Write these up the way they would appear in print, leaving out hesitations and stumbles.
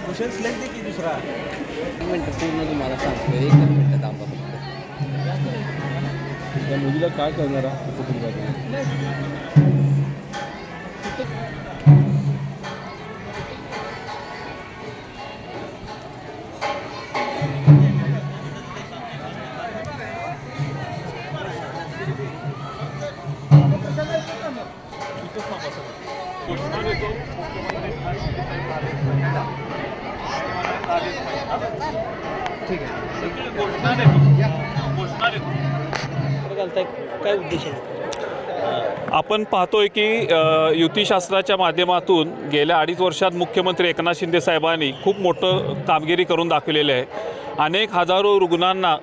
Bhushan slate दे की दुसरा 1 minute पूर्ण तुम्हाला सांगतो 1 मिनिट थांबा त्या मुलीला काय करणार ठीक आहे काय उद्देश आहे? आपण पाहतोय की युतीशास्त्राच्या माध्यमातून गेल्या 2.5 वर्षात मुख्यमंत्री एकनाथ शिंदे साहेबांनी खूप मोठं कामगिरी करून दाखवलेले आहे। अनेक हजारो रुग्णांना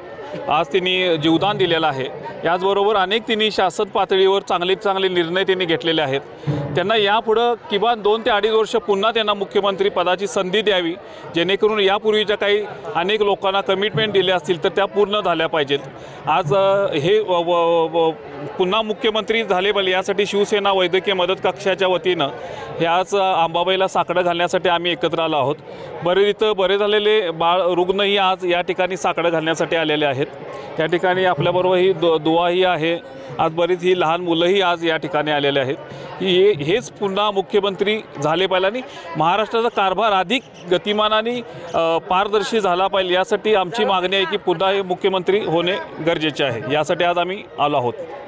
आज त्यांनी जीवदान दिलेलं आहे। याचबरोबर अनेक त्यांनी शासन पातळीवर चांगले निर्णय त्यांनी घेतलेले आहेत। त्यांना यापुढे किमान 2 ते 2.5 वर्ष पुन्हा त्यांना मुख्यमंत्री पदाची संधी द्यावी, जेणेकरून यापूर्वीच्या काही अनेक लोकांना कमिटमेंट दिले असतील तर त्या पूर्ण झाल्या पाहिजेत। आज हे पुन्हा मुख्यमंत्री झाले पाहिजे यासाठी शिवसेना वैद्यकीय मदत कक्षाच्या वतीनं हे आज अंबाबाईला साकडं घालण्यासाठी आम्ही एकत्र आलो आहोत। बरे झालेले रुग्णही आज या ठिकाणी साकडं घालण्यासाठी आलेले आहेत। त्या ठिकाणी आपल्याबरोबर ही दुवाही आहे। आज बरीच ही लहान मुलंही आज या ठिकाणी आलेले आहेत की हेच पुन्हा मुख्यमंत्री झाले पाहिजे आणि महाराष्ट्राचा कारभार अधिक गतिमान आणि पारदर्शी झाला पाहिजे। यासाठी आमची मागणी आहे की पुन्हा हे मुख्यमंत्री होणे गरजेचे आहे। यासाठी आज आम्ही आलो आहोत।